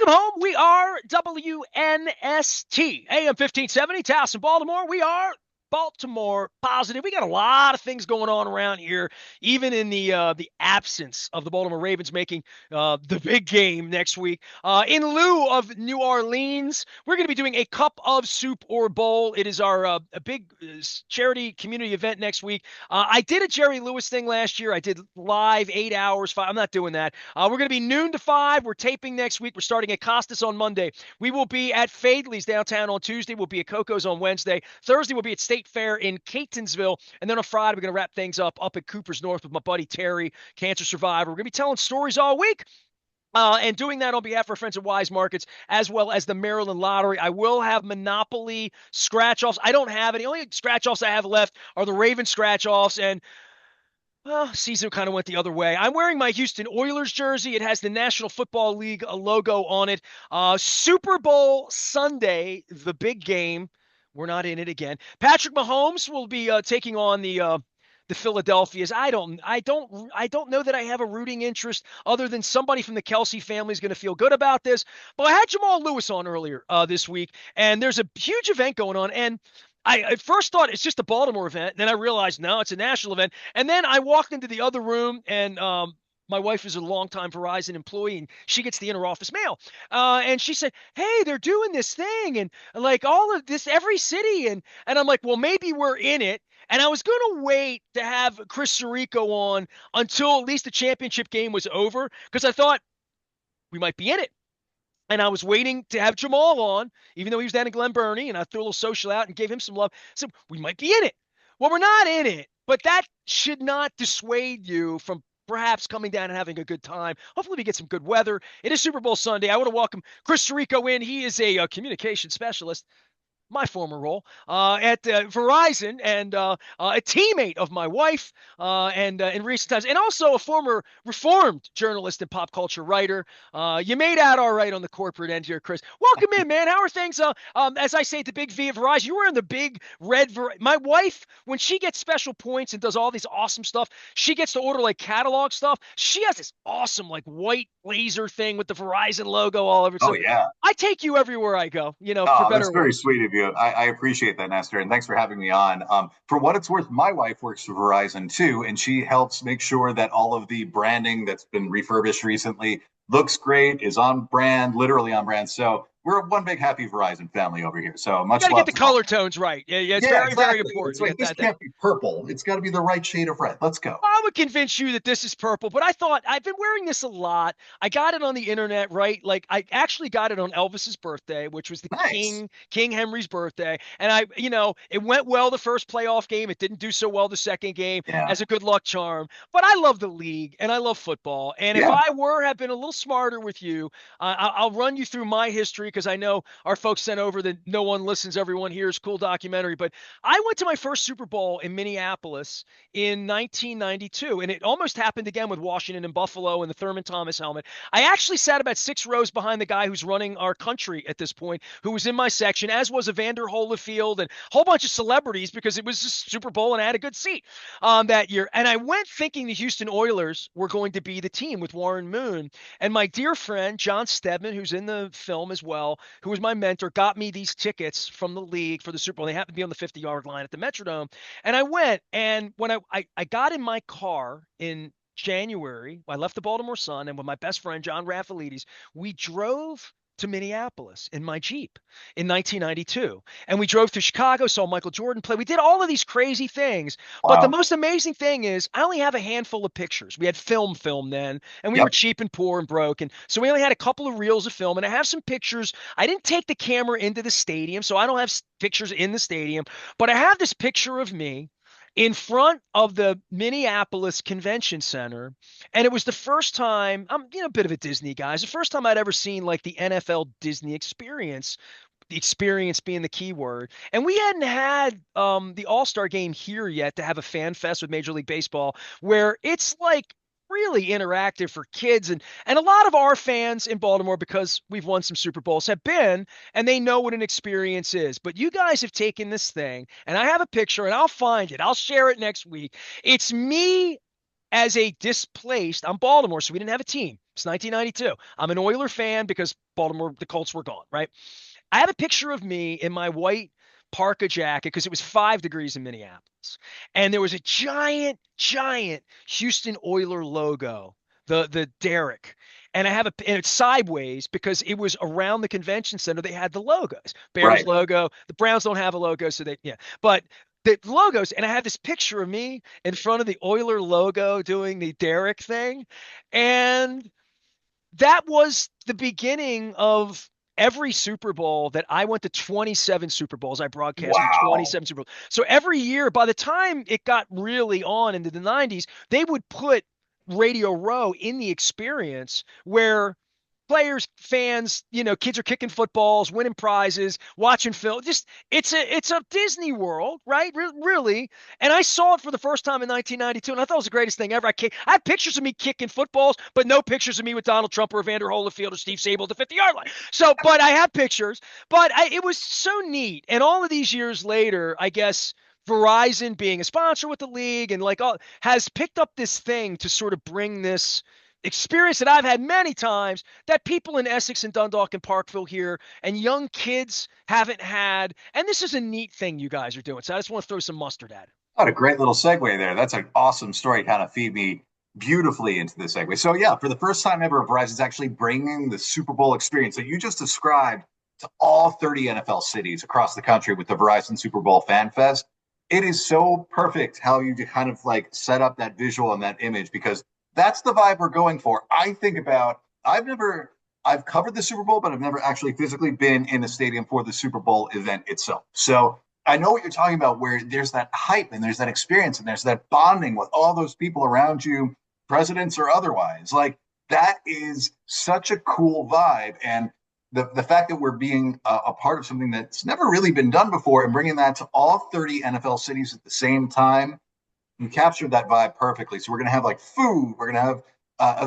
Welcome home. We are WNST, AM 1570, Towson, Baltimore. We are Baltimore positive. We got a lot of things going on around here, even in the absence of the Baltimore Ravens making the big game next week. In lieu of New Orleans, we're going to be doing a Cup of Soup or Bowl. It is our a big charity community event next week. I did a Jerry Lewis thing last year. I did live 8 hours. I'm not doing that. We're going to be noon to 5. We're taping next week. We're starting at Costas on Monday. We will be at Fadley's downtown on Tuesday. We'll be at Coco's on Wednesday. Thursday, we'll be at State Fair in Catonsville. And then on Friday, we're going to wrap things up at Cooper's North with my buddy Terry, cancer survivor. We're going to be telling stories all week. And doing that on behalf of our friends at Wise Markets, as well as the Maryland Lottery. I will have Monopoly scratch-offs. I don't have any. The only scratch-offs I have left are the Raven scratch-offs, and well, season kind of went the other way. I'm wearing my Houston Oilers jersey. It has the National Football League logo on it. Super Bowl Sunday, the big game. We're not in it again. Patrick Mahomes will be taking on the Philadelphias. I don't know that I have a rooting interest other than somebody from the Kelsey family is going to feel good about this. But I had Jamal Lewis on earlier this week, and there's a huge event going on. And I at first thought it's just a Baltimore event. And then I realized, no, it's a national event. And then I walked into the other room, and my wife is a longtime Verizon employee, and she gets the interoffice mail. And she said, hey, they're doing this thing, and like all of this, every city. And I'm like, well, maybe we're in it. And I was going to wait to have Chris Serico on until at least the championship game was over, because I thought we might be in it. And I was waiting to have Jamal on, even though he was down in Glen Burnie, and I threw a little social out and gave him some love. So we might be in it. Well, we're not in it, but that should not dissuade you from perhaps coming down and having a good time. Hopefully we get some good weather. It is Super Bowl Sunday. I want to welcome Chris Serico in. He is a communication specialist, my former role at Verizon, and a teammate of my wife, and in recent times, and also a former reformed journalist and pop culture writer. You made out all right on the corporate end here, Chris. Welcome in, man. How are things? As I say, at the big V at Verizon, you were in the big red. My wife, when she gets special points and does all these awesome stuff, she gets to order like catalog stuff. She has this awesome like white laser thing with the Verizon logo all over. Oh So yeah. I take you everywhere I go, for Oh, better that's or very worse. sweet of you. I appreciate that, Nestor, and thanks for having me on. For what it's worth, my wife works for Verizon too, and she helps make sure that all of the branding that's been refurbished recently looks great, is on brand, literally on brand. So we're one big happy Verizon family over here. So You got much to get love the to all. color tones right. Yeah, yeah, it's Yeah, very, very exactly. important. It's You like got this that. can't be purple. It's got to be the right shade of red. Let's go. I would convince you that this is purple, but I thought I've been wearing this a lot. I got it on the internet, right? Like I actually got it on Elvis's birthday, which was the Nice. King Henry's birthday. And it went well the first playoff game. It didn't do so well the second game Yeah. as a good luck charm. But I love the league and I love football. And if Yeah. I have been a little smarter with you, I'll run you through my history because I know our folks sent over the No One Listens, Everyone Hears cool documentary. But I went to my first Super Bowl in Minneapolis in 1992, and it almost happened again with Washington and Buffalo and the Thurman Thomas helmet. I actually sat about 6 rows behind the guy who's running our country at this point, who was in my section, as was Evander Holyfield and a whole bunch of celebrities because it was a Super Bowl and I had a good seat that year. And I went thinking the Houston Oilers were going to be the team with Warren Moon. And my dear friend, John Stedman, who's in the film as well, who was my mentor, got me these tickets from the league for the Super Bowl. They happened to be on the 50-yard line at the Metrodome. And I went, and when I got in my car in January, I left the Baltimore Sun, and with my best friend, John Raffalides, we drove to Minneapolis in my Jeep in 1992. And we drove through Chicago, saw Michael Jordan play. We did all of these crazy things. But the Wow. most amazing thing is I only have a handful of pictures. We had film then, and we were Yep. cheap and poor and broke. And so we only had a couple of reels of film. And I have some pictures. I didn't take the camera into the stadium, so I don't have pictures in the stadium. But I have this picture of me in front of the Minneapolis Convention Center. And it was the first time, I'm a bit of a Disney guy. It's the first time I'd ever seen like the NFL Disney experience, the experience being the key word. And we hadn't had the All-Star game here yet to have a fan fest with Major League Baseball where it's like really interactive for kids, and a lot of our fans in Baltimore, because we've won some Super Bowls, have been, and they know what an experience is. But you guys have taken this thing, and I have a picture, and I'll find it, I'll share it next week. It's me as a displaced, I'm Baltimore, so we didn't have a team, It's 1992. I'm an Oiler fan because Baltimore, the Colts were gone, right? I have a picture of me in my white parka jacket because it was 5 degrees in Minneapolis. And there was a giant, giant Houston Oiler logo, the Derrick. And and it's sideways because it was around the convention center. They had the logos, Bears Right. logo. The Browns don't have a logo, so yeah. But the logos, and I had this picture of me in front of the Oiler logo doing the Derrick thing. And that was the beginning of every Super Bowl that I went to 27 Super Bowls. I broadcast from Wow. 27 Super Bowls. So every year, by the time it got really on into the 90s, they would put Radio Row in the experience where players, fans, kids are kicking footballs, winning prizes, watching film. Just it's a Disney World, right? Really. And I saw it for the first time in 1992, and I thought it was the greatest thing ever. I had pictures of me kicking footballs, but no pictures of me with Donald Trump or Evander Holyfield or Steve Sable at the 50-yard line. So, but I have pictures. But it was so neat. And all of these years later, I guess Verizon being a sponsor with the league and like all has picked up this thing to sort of bring this experience that I've had many times that people in Essex and Dundalk and Parkville here and young kids haven't had. And this is a neat thing you guys are doing. So I just want to throw some mustard at it. What a great little segue there. That's an awesome story. Kind of feed me beautifully into the segue. So yeah, for the first time ever, Verizon's actually bringing the Super Bowl experience that you just described to all 30 NFL cities across the country with the Verizon Super Bowl Fan Fest. It is so perfect how you kind of like set up that visual and that image because that's the vibe we're going for. I've covered the Super Bowl, but I've never actually physically been in a stadium for the Super Bowl event itself. So I know what you're talking about, where there's that hype and there's that experience and there's that bonding with all those people around you, presidents or otherwise. Like that is such a cool vibe. And the fact that we're being a part of something that's never really been done before and bringing that to all 30 NFL cities at the same time, you captured that vibe perfectly. So we're going to have like food, we're going to have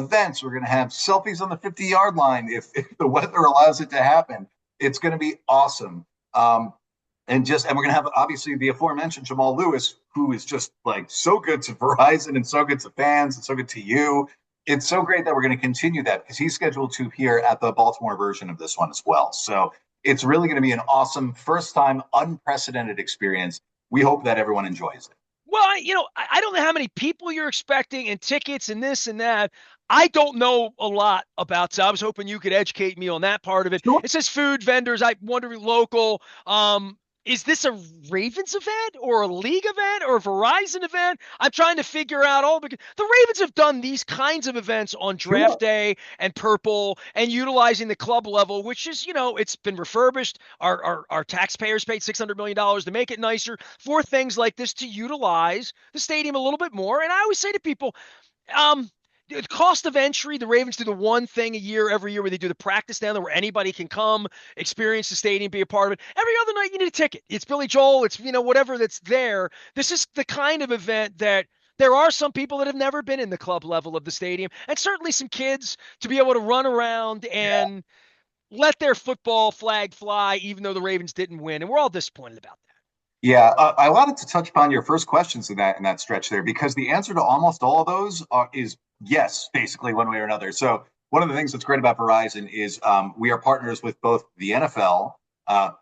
events, we're going to have selfies on the 50-yard line if the weather allows it to happen. It's going to be awesome. And we're going to have obviously the aforementioned Jamal Lewis, who is just like so good to Verizon and so good to fans and so good to you. It's so great that we're going to continue that because he's scheduled to appear at the Baltimore version of this one as well. So it's really going to be an awesome first time, unprecedented experience. We hope that everyone enjoys it. Well, I don't know how many people you're expecting and tickets and this and that. I don't know a lot about, so I was hoping you could educate me on that part of it. Sure. It says food vendors. I wonder local. Is this a Ravens event or a league event or a Verizon event? I'm trying to figure out all because the Ravens have done these kinds of events on draft Sure. day and purple and utilizing the club level, which is, it's been refurbished. Our taxpayers paid $600 million to make it nicer for things like this to utilize the stadium a little bit more. And I always say to people, the cost of entry, the Ravens do the one thing a year every year where they do the practice down there where anybody can come, experience the stadium, be a part of it. Every other night you need a ticket. It's Billy Joel, it's whatever that's there. This is the kind of event that there are some people that have never been in the club level of the stadium, and certainly some kids to be able to run around Yeah. and let their football flag fly, even though the Ravens didn't win. And we're all disappointed about that. Yeah, I wanted to touch upon your first questions in that stretch there because the answer to almost all of those is yes, basically one way or another. So one of the things that's great about Verizon is we are partners with both the NFL,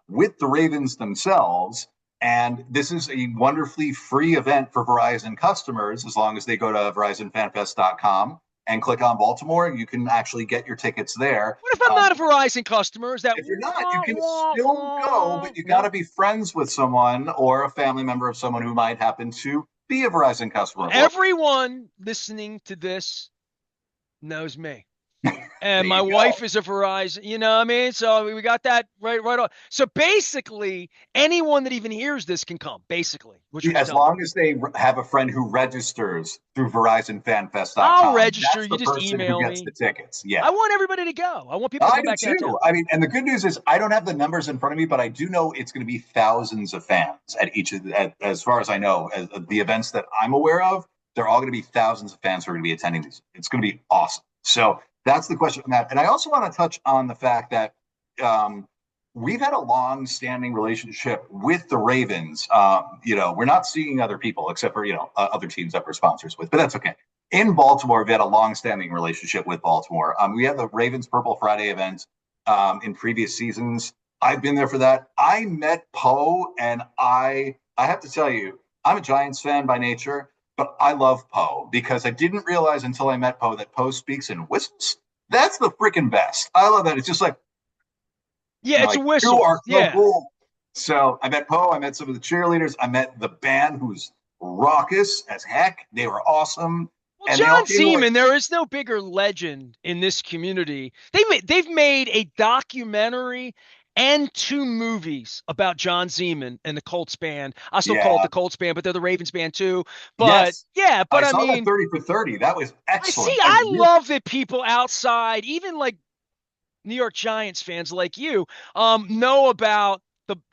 with the Ravens themselves, and this is a wonderfully free event for Verizon customers as long as they go to VerizonFanFest.com and click on Baltimore. You can actually get your tickets there. What if I'm not a Verizon customer? Is that If you're not, you wah, can wah, still go, wah? but you got No. to be friends with someone or a family member of someone who might happen to be a Verizon customer. Or Everyone listening to this knows me. there And my you go. wife is a Verizon, you know what I mean? So we got that right on. So basically, anyone that even hears this can come, basically, what you're As telling me. long as they have a friend who registers through I'll VerizonFanFest.com, register. that's You the just person who email gets me. the tickets. Yeah. I want everybody to go. I want people to I come do back downtown. too. I mean, and the good news is I don't have the numbers in front of me, but I do know it's going to be thousands of fans at each of as far as I know, as the events that I'm aware of, they're all going to be thousands of fans who are going to be attending these. It's going to be awesome. So that's the question on that. And I also want to touch on the fact that um, we've had a long-standing relationship with the Ravens. We're not seeing other people except for other teams that we're sponsors with, but that's okay. in Baltimore, we've had a long-standing relationship with Baltimore. We had the Ravens Purple Friday event in previous seasons. I've been there for that. I met Poe, and I have to tell you, I'm a Giants fan by nature, but I love Poe because I didn't realize until I met Poe that Poe speaks in whistles. That's the freaking best. I love that. It's just like, Yeah, it's a like you whistle. are so Yeah. cool. So I met Poe. I met some of the cheerleaders. I met the band who's raucous as heck. They were awesome, Well, and they all John came away. Seaman, there is no bigger legend in this community. They've made a documentary and two movies about John Seaman and the Colts band. I still call it Yeah. the Colts band, but they're the Ravens band too. But Yes. yeah, I but I saw that mean, 30 for 30. That was I see. excellent. And I love that people outside, even like New York Giants fans like you, know about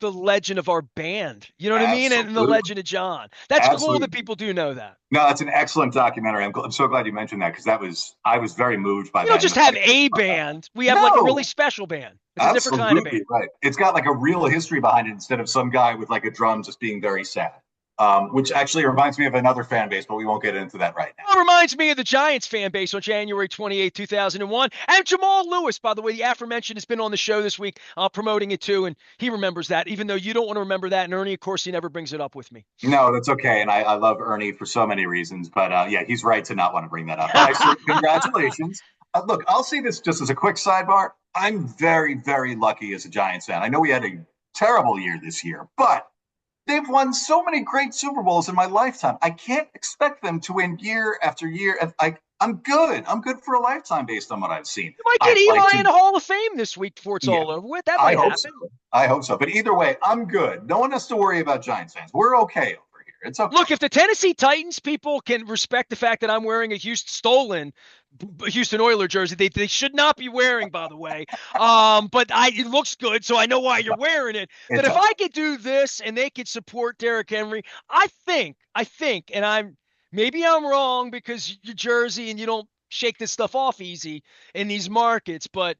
the legend of our band. You know what I mean? And the absolutely. legend of John. That's cool that Absolutely. people do know that. No, that's an excellent documentary. I'm so glad you mentioned that because I was very moved by We don't that. And just the have fact a band. We have like a really no, special band. It's a different kind of band. absolutely right. It's got like a real history behind it instead of some guy with like a drum just being very sad. Which actually reminds me of another fan base, but we won't get into that right now. Well, it reminds me of the Giants fan base on January 28, 2001. And Jamal Lewis, by the way, the aforementioned, has been on the show this week promoting it too. And he remembers that, even though you don't want to remember that. And Ernie, of course, he never brings it up with me. No, that's okay. And I love Ernie for so many reasons. But yeah, he's right to not want to bring that up. But I say congratulations. Look, I'll say this just as a quick sidebar. I'm very, very lucky as a Giants fan. I know we had a terrible year this year, but they've won so many great Super Bowls in my lifetime. I can't expect them to win year after year. I'm good. I'm good for a lifetime based on what I've seen. You might get I'd like Eli to, in the Hall of Fame this week before it's yeah, all over with. That I might hope so. happen. I hope so. But either way, I'm good. No one has to worry about Giants fans. We're okay over here. It's okay. Look, if the Tennessee Titans people can respect the fact that I'm wearing a Houston stolen Houston Oiler jersey, they should not be wearing, by the way. But it looks good, so I know why you're wearing it. That It's if okay. I could do this and they could support Derrick Henry, I think, and maybe I'm wrong because you're Jersey and you don't shake this stuff off easy in these markets, but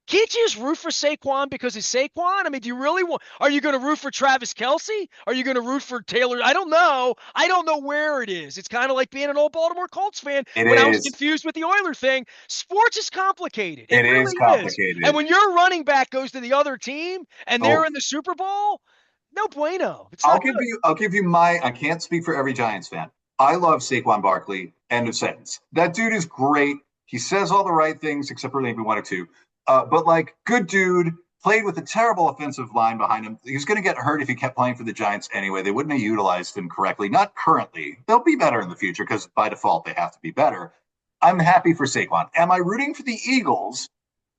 can't you just root for Saquon because it's Saquon? I mean, do you really want? Are you going to root for Travis Kelce? Are you going to root for Taylor? I don't know. I don't know where it is. It's kind of like being an old Baltimore Colts fan It when I was is. confused with the Oiler thing. Sports is complicated. It It is really is. And complicated. when your running back goes to the other team and they're Oh, in the Super Bowl, no bueno. It's not good. I'll give you my I can't speak for every Giants fan. I love Saquon Barkley. End of sentence. That dude is great. He says all the right things, except for maybe one or two. But like, good dude, played with a terrible offensive line behind him. He was going to get hurt if he kept playing for the Giants anyway. They wouldn't have utilized him correctly. Not currently. They'll be better in the future because by default they have to be better. I'm happy for Saquon. Am I rooting for the Eagles?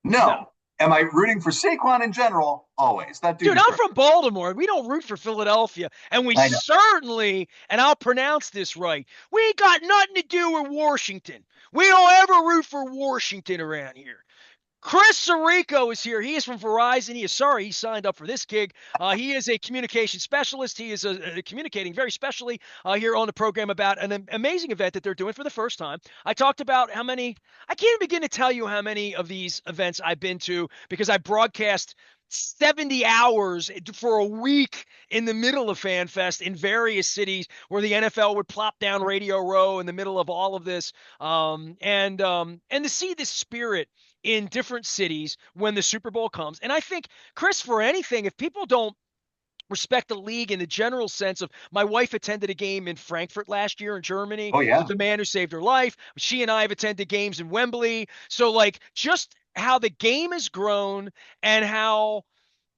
No. No. Am I rooting for Saquon in general? Always. That dude Dude, is I'm great. from Baltimore. We don't root for Philadelphia. And we I know. certainly, and I'll pronounce this right, we ain't got nothing to do with Washington. We don't ever root for Washington around here. Chris Serico is here. He is from Verizon. He is sorry he signed up for this gig. He is a communication specialist. He is communicating very specially here on the program about an amazing event that they're doing for the first time. I talked about how many, I can't begin to tell you how many of these events I've been to because I broadcast 70 hours for a week in the middle of FanFest in various cities where the NFL would plop down Radio Row in the middle of all of this. And to see this spirit in different cities when the Super Bowl comes. And I think, Chris, for anything, if people don't respect the league in the general sense of my wife attended a game in Frankfurt last year in Germany Oh with yeah. the man who saved her life. She and I have attended games in Wembley. So like just how the game has grown and how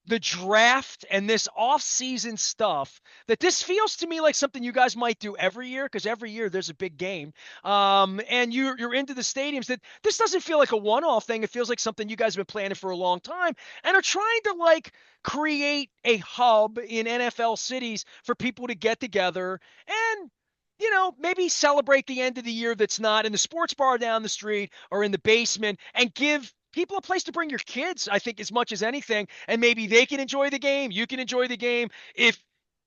the draft and this off-season stuff that this feels to me like something you guys might do every year because every year there's a big game and you're into the stadiums that this doesn't feel like a one-off thing. It feels like something you guys have been planning for a long time and are trying to like create a hub in NFL cities for people to get together and maybe celebrate the end of the year that's not in the sports bar down the street or in the basement and give people a place to bring your kids, I think, as much as anything. And maybe they can enjoy the game. You can enjoy the game. If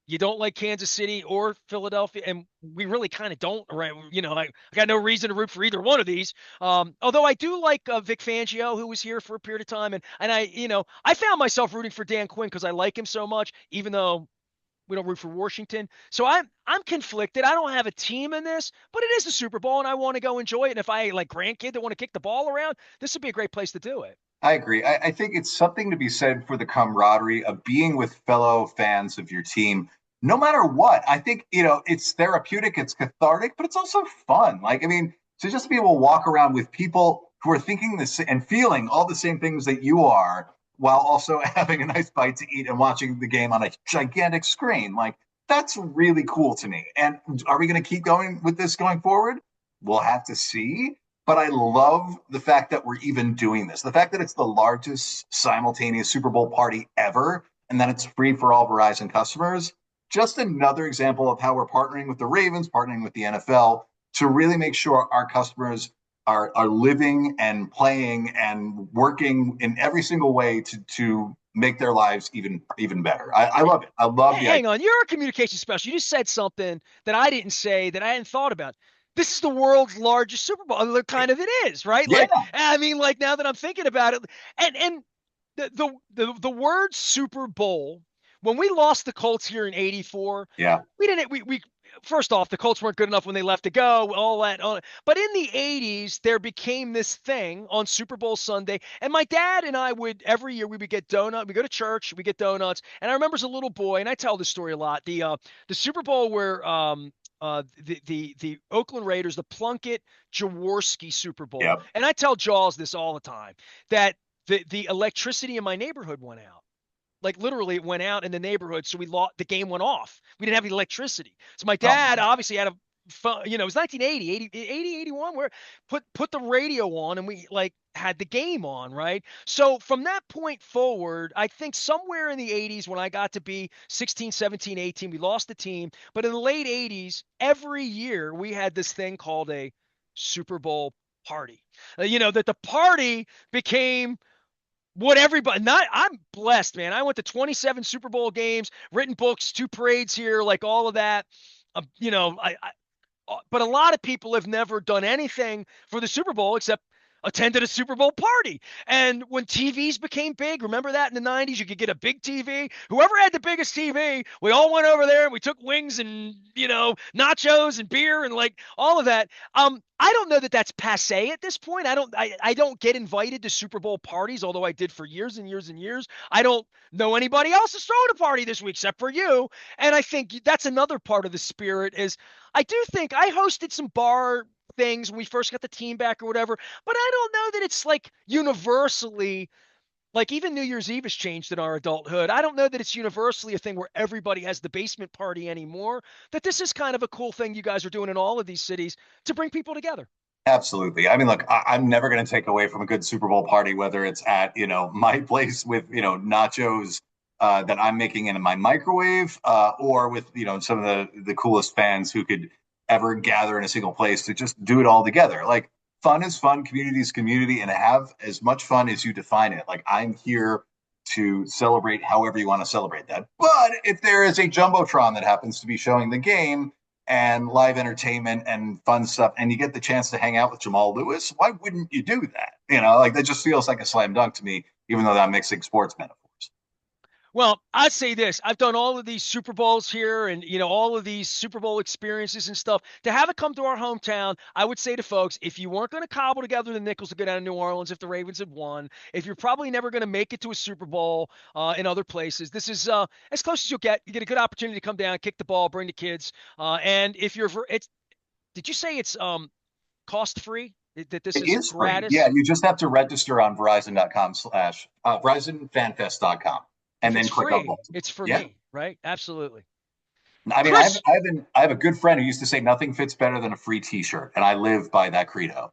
you don't like Kansas City or Philadelphia, and we really kind of don't, right? I got no reason to root for either one of these. Although I do like Vic Fangio, who was here for a period of time. And I found myself rooting for Dan Quinn because I like him so much, even though We don't root for Washington. So I'm conflicted. I don't have a team in this, but it is the Super Bowl, and I want to go enjoy it. And if I like grandkid that want to kick the ball around, this would be a great place to do it. I agree. I think it's something to be said for the camaraderie of being with fellow fans of your team, no matter what. I think, it's therapeutic, it's cathartic, but it's also fun. Like, I mean, to just be able to walk around with people who are thinking this and feeling all the same things that you are while also having a nice bite to eat and watching the game on a gigantic screen. Like, that's really cool to me. And are we going to keep going with this going forward? We'll have to see. But I love the fact that we're even doing this. The fact that it's the largest simultaneous Super Bowl party ever, and that it's free for all Verizon customers. Just another example of how we're partnering with the Ravens, partnering with the NFL to really make sure our customers are living and playing and working in every single way to make their lives even better. I love it. I love Hey, the hang idea. on, you're a communication specialist. You just said something that I didn't say that I hadn't thought about. This is the world's largest Super Bowl. Kind of it is, right? Yeah, Like, I mean, like now that I'm thinking about it, and the word Super Bowl, when we lost the Colts here in '84, yeah. we didn't we first off, the Colts weren't good enough when they left to go, all that. But in the 80s, there became this thing on Super Bowl Sunday. And my dad and I would, every year, we would get donut. We go to church, we get donuts. And I remember as a little boy, and I tell this story a lot, the Super Bowl where the Oakland Raiders, the Plunkett Jaworski Super Bowl. Yeah. And I tell Jaws this all the time, that the electricity in my neighborhood went out. Like literally it went out in the neighborhood, so we lost, the game went off. We didn't have any electricity, so my dad obviously had a phone. It was 1980, 81, where put the radio on, and we like had the game on, right? So from that point forward, I think somewhere in the 80s, when I got to be 16, 17, 18, we lost the team. But in the late 80s, every year we had this thing called a Super Bowl party. That the party became what everybody, not, I'm blessed, man. I went to 27 Super Bowl games, written books, two parades here, like all of that. But a lot of people have never done anything for the Super Bowl except attended a Super Bowl party. And when TVs became big, remember that in the 90s, you could get a big TV. Whoever had the biggest TV, we all went over there and we took wings and, nachos and beer and like all of that. I don't know that that's passe at this point. I don't get invited to Super Bowl parties, although I did for years and years and years. I don't know anybody else is throwing a party this week except for you. And I think that's another part of the spirit is I do think I hosted some bar things when we first got the team back or whatever, but I don't know that it's like universally, like even New Year's Eve has changed in our adulthood. I don't know that it's universally a thing where everybody has the basement party anymore. That this is kind of a cool thing you guys are doing in all of these cities to bring people together. Absolutely. I mean, look, I'm never going to take away from a good Super Bowl party, whether it's at, my place with, nachos that I'm making in my microwave, or with, some of the coolest fans who could ever gather in a single place to just do it all together. Like, fun is fun, community is community, and have as much fun as you define it. Like, I'm here to celebrate however you want to celebrate that. But if there is a Jumbotron that happens to be showing the game, and live entertainment and fun stuff, and you get the chance to hang out with Jamal Lewis, why wouldn't you do that? Like that just feels like a slam dunk to me, even though I'm mixing sports metaphors. Well, I'd say this. I've done all of these Super Bowls here and, all of these Super Bowl experiences and stuff. To have it come to our hometown, I would say to folks, if you weren't going to cobble together the nickels to go down to New Orleans if the Ravens had won, if you're probably never going to make it to a Super Bowl in other places, this is as close as you'll get. You get a good opportunity to come down, kick the ball, bring the kids. And if you're, did you say it's cost free? That this It is is free. Yeah, gratis? you just have to register on verizon.com/verizonfanfest.com and If then it's click on free, Baltimore. it's for Yeah. me, right? Absolutely. I mean, Chris, I have a good friend who used to say nothing fits better than a free T-shirt, and I live by that credo.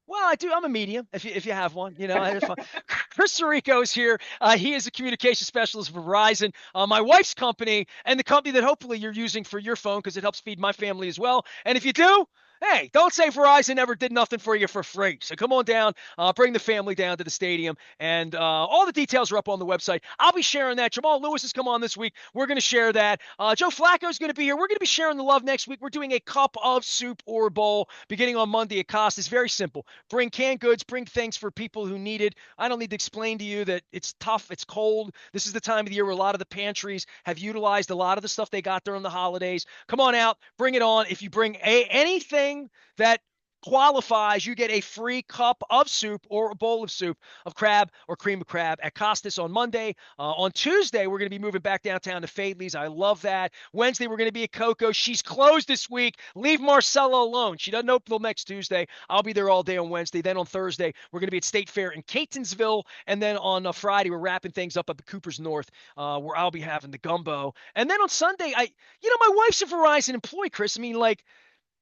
well, I do. I'm a medium. If you have one, Chris Serico is here. He is a communication specialist for Verizon, my wife's company, and the company that hopefully you're using for your phone because it helps feed my family as well. And if you do, Hey, don't say Verizon never did nothing for you for free. So come on down, bring the family down to the stadium, and all the details are up on the website. I'll be sharing that. Jamal Lewis has come on this week. We're going to share that. Joe Flacco's going to be here. We're going to be sharing the love next week. We're doing a cup of soup or bowl beginning on Monday at Cost. It's very simple. Bring canned goods, bring things for people who need it. I don't need to explain to you that it's tough, it's cold. This is the time of the year where a lot of the pantries have utilized a lot of the stuff they got during the holidays. Come on out, bring it on. If you bring anything that qualifies, you get a free cup of soup or a bowl of soup of crab or cream of crab at Costas on Monday. On Tuesday, we're going to be moving back downtown to Fadley's. I love that. Wednesday, we're going to be at Coco. She's closed this week. Leave Marcella alone. She doesn't open till next Tuesday. I'll be there all day on Wednesday. Then on Thursday, we're going to be at State Fair in Catonsville. And then on Friday, we're wrapping things up at the Cooper's North, where I'll be having the gumbo. And then on Sunday, my wife's a Verizon employee, Chris. I mean, like,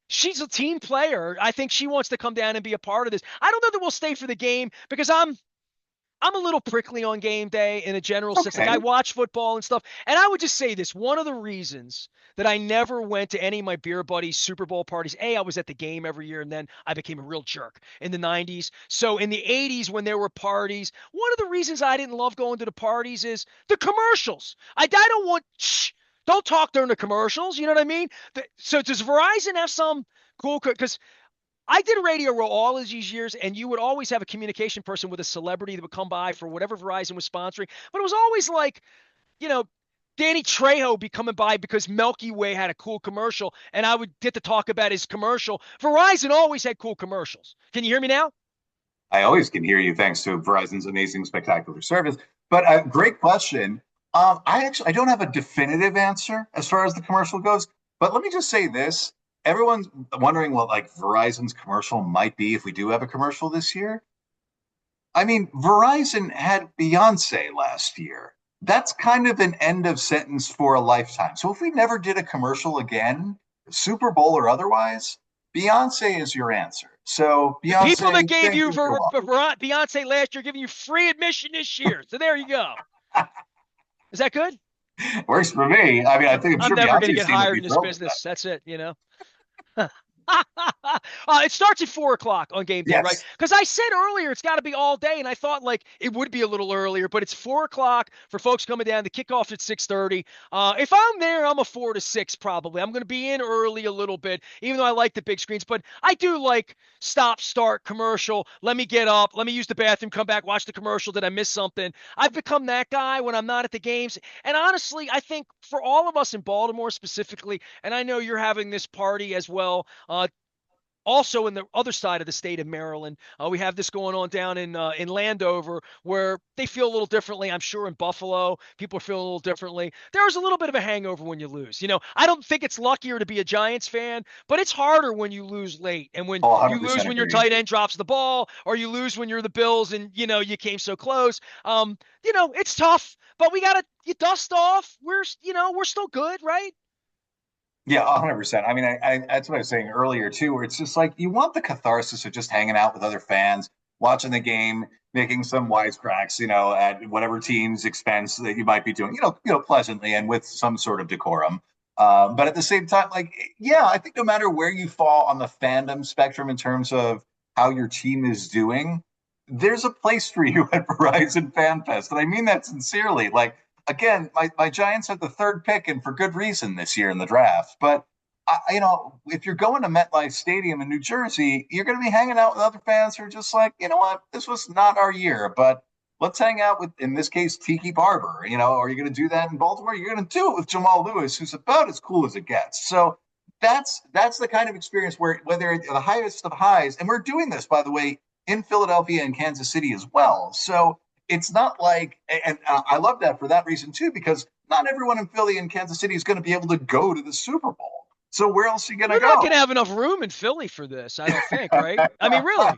she's a team player. I think she wants to come down and be a part of this. I don't know that we'll stay for the game because I'm a little prickly on game day in a general sense. Like, I watch football and stuff. And I would just say this. One of the reasons that I never went to any of my beer buddies' Super Bowl parties, I was at the game every year, and then I became a real jerk in the 90s. So in the 80s, when there were parties, one of the reasons I didn't love going to the parties is the commercials. I don't want don't talk during the commercials. You know what I mean? So does Verizon have some cool? Because I did a radio row all of these years, and you would always have a communication person with a celebrity that would come by for whatever Verizon was sponsoring. But it was always like, Danny Trejo be coming by because Milky Way had a cool commercial, and I would get to talk about his commercial. Verizon always had cool commercials. Can you hear me now? I always can hear you thanks to Verizon's amazing, spectacular service. But great question. I don't have a definitive answer as far as the commercial goes, but let me just say this. Everyone's wondering what like Verizon's commercial might be if we do have a commercial this year. I mean, Verizon had Beyonce last year. That's kind of an end of sentence for a lifetime. So if we never did a commercial again, Super Bowl or otherwise, Beyonce is your answer. So The Beyonce, people that gave thank you for for Beyonce last year giving you free admission this year. So there you go. Is that good? works for me. I mean, I think I'm I'm sure never going to Beyonce's get team would hired be in this thrilled with business. That's it, It starts at 4 o'clock on game day, right? Yes. Because I said earlier it's got to be all day, and I thought like it would be a little earlier, but it's 4 o'clock for folks coming down. The kickoff's at 6:30. If I'm there, I'm a 4 to 6 probably. I'm going to be in early a little bit, even though I like the big screens. But I do like stop, start, commercial. Let me get up. Let me use the bathroom. Come back, watch the commercial. Did I miss something? I've become that guy when I'm not at the games. And honestly, I think for all of us in Baltimore specifically, and I know you're having this party as well. Also, in the other side of the state of Maryland, we have this going on down in Landover, where they feel a little differently. I'm sure in Buffalo, people are feeling a little differently. There's a little bit of a hangover when you lose. I don't think it's luckier to be a Giants fan, but it's harder when you lose late and when Oh, you lose 100% when your agree. tight end drops the ball, or you lose when you're the Bills and you came so close. It's tough, but we gotta you dust off. We're still good, right? Yeah, 100%. I mean, that's what I was saying earlier too, where it's just like you want the catharsis of just hanging out with other fans, watching the game, making some wisecracks, at whatever team's expense that you might be doing, pleasantly and with some sort of decorum. But at the same time, like, yeah, I think no matter where you fall on the fandom spectrum in terms of how your team is doing, there's a place for you at Verizon Fan Fest. And I mean that sincerely. Like, again, my Giants had the third pick and for good reason this year in the draft. But if you're going to MetLife Stadium in New Jersey, you're going to be hanging out with other fans who are just like, you know what, this was not our year, but let's hang out with, in this case, Tiki Barber. Are you going to do that in Baltimore? You're going to do it with Jamal Lewis, who's about as cool as it gets. So that's the kind of experience whether it's the highest of highs, and we're doing this, by the way, in Philadelphia and Kansas City as well. So it's not like, and I love that for that reason too, because not everyone in Philly and Kansas City is going to be able to go to the Super Bowl. So where else are you going to We're go? not going to have enough room in Philly for this, I don't think, right? I mean, really.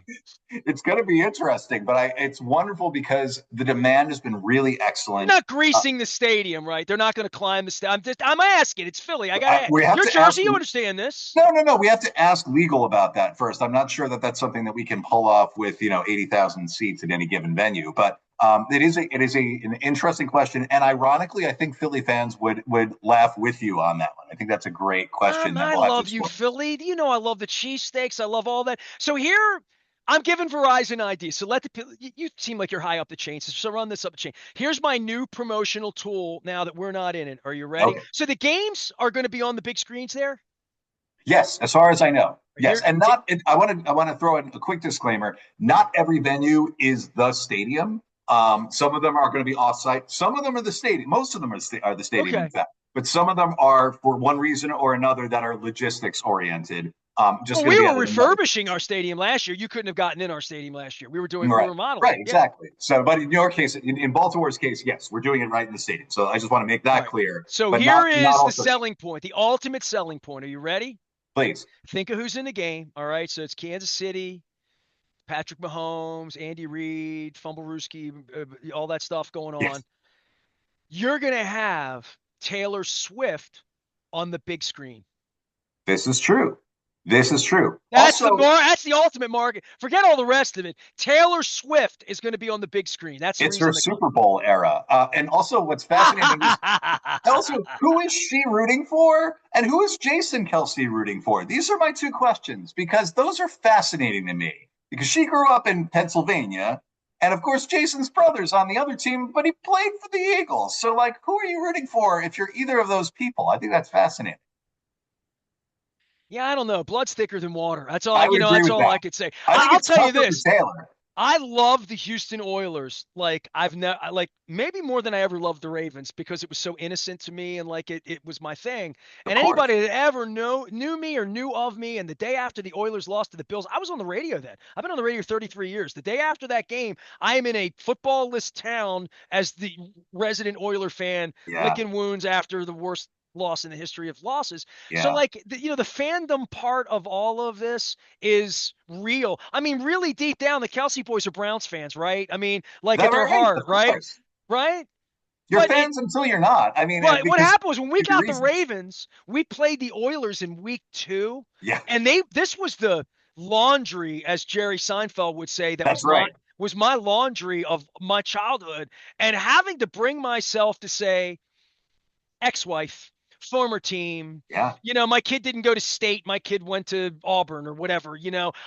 It's going to be interesting, but it's wonderful because the demand has been really excellent. They're not greasing the stadium, right? They're not going to climb the stadium. I'm asking. It's Philly. I got to. We have You're to Jersey. ask, You understand this? No. We have to ask legal about that first. I'm not sure that that's something that we can pull off with 80,000 seats at any given venue, but it is an interesting question, and ironically, I think Philly fans would laugh with you on that one. I think that's a great question that I we'll have to love you, explore. Philly. You know I love the cheesesteaks. I love all that. So here, I'm giving Verizon ID. So you seem like you're high up the chain. So run this up the chain. Here's my new promotional tool now that we're not in it. Are you ready? Okay. So the games are going to be on the big screens there. Yes, as far as I know. Yes, Here, and I want to throw in a quick disclaimer. Not every venue is the stadium. Some of them are going to be off-site. Some of them are the stadium. Most of them are the stadium, in okay. fact. But some of them are, for one reason or another, that are logistics oriented. Just Well, going to we be were at another. refurbishing our stadium last year. You couldn't have gotten in our stadium last year. We Right. were modeling. Right. Yeah. Exactly. So, but in your case, in Baltimore's case, yes, we're doing it right in the stadium. So I just want to make All that right. clear. So But here not is the also, selling point, the ultimate selling point. Are you ready? please. Think of who's in the game. All right. So it's Kansas City, Patrick Mahomes, Andy Reid, Fumblerooski, all that stuff going on. Yes, You're going to have Taylor Swift on the big screen. this is true. This is true. That's Also, that's the ultimate market. Forget all the rest of it. Taylor Swift is going to be on the big screen. That's the it's her reason to come. Super Bowl era. And also, what's fascinating is also who is she rooting for, and who is Jason Kelsey rooting for? These are my two questions because those are fascinating to me. Because she grew up in Pennsylvania, and of course, Jason's brother's on the other team, but he played for the Eagles. So, like, who are you rooting for if you're either of those people? I think that's fascinating. Yeah, I don't know. Blood's thicker than water. That's all. I would agree That's with all I that. could say. I think I'll it's tell you tougher for this. Taylor. I love the Houston Oilers. Like I've never, like maybe more than I ever loved the Ravens because it was so innocent to me and like it was my thing. Of And course. anybody that ever knew me or knew of me, and the day after the Oilers lost to the Bills, I was on the radio then. I've been on the radio 33 years. The day after that game, I am in a football-less town as the resident Oiler fan, Yeah. licking wounds after the worst loss in the history of losses. So Yeah. like the fandom part of all of this is real. I mean, really deep down, the Kelsey boys are Browns fans, right? I mean, like That at their right. heart, Of right? course. Right? You're But it fans until you're not. I mean, but what because happened was when we give you got the reasons. Ravens, we played the Oilers in week 2, Yeah, and this was the laundry, as Jerry Seinfeld would say, that that's right. was my laundry of my childhood, and having to bring myself to say, ex-wife, former team. Yeah. My kid didn't go to state. My kid went to Auburn or whatever.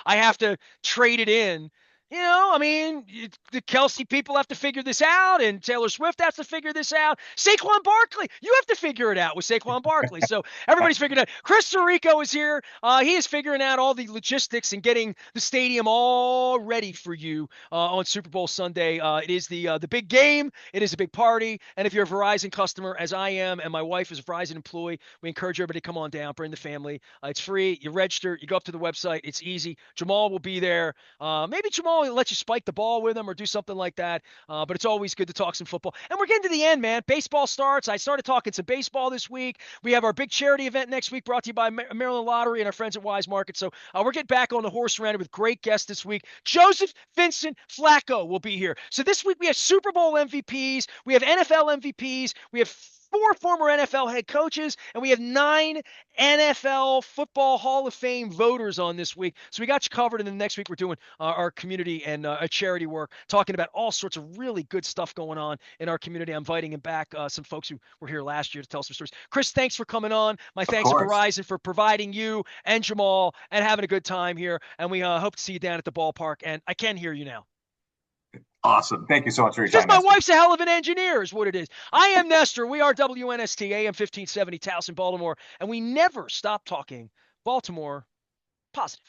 I have to trade it in. I mean, the Kelsey people have to figure this out, and Taylor Swift has to figure this out. Saquon Barkley, you have to figure it out with Saquon Barkley. So everybody's figured out. Chris Serico is here. He is figuring out all the logistics and getting the stadium all ready for you on Super Bowl Sunday. It is the big game. It is a big party. And if you're a Verizon customer, as I am, and my wife is a Verizon employee, we encourage everybody to come on down, bring the family. It's free. You register. You go up to the website. It's easy. Jamal will be there. Maybe Jamal will let you spike the ball with him or do something like that. But it's always good to talk some football. And we're getting to the end, man. Baseball starts. I started talking some baseball this week. We have our big charity event next week brought to you by Maryland Lottery and our friends at Wise Market. So we're getting back on the horse around with great guests this week. Joseph Vincent Flacco will be here. So this week we have Super Bowl MVPs. We have NFL MVPs. We have 4 former NFL head coaches, and we have 9 NFL Football Hall of Fame voters on this week. So we got you covered, and then next week we're doing our community and charity work, talking about all sorts of really good stuff going on in our community. I'm inviting back some folks who were here last year to tell some stories. Chris, thanks for coming on. My Of thanks to course. Verizon for providing you and Jamal and having a good time here, and we hope to see you down at the ballpark, and I can hear you now. Awesome. Thank you so much for your It's just time, my Nestor. wife's a hell of an engineer, is what it is. I am Nestor. We are WNST, AM 1570, Towson, Baltimore, and we never stop talking Baltimore positive.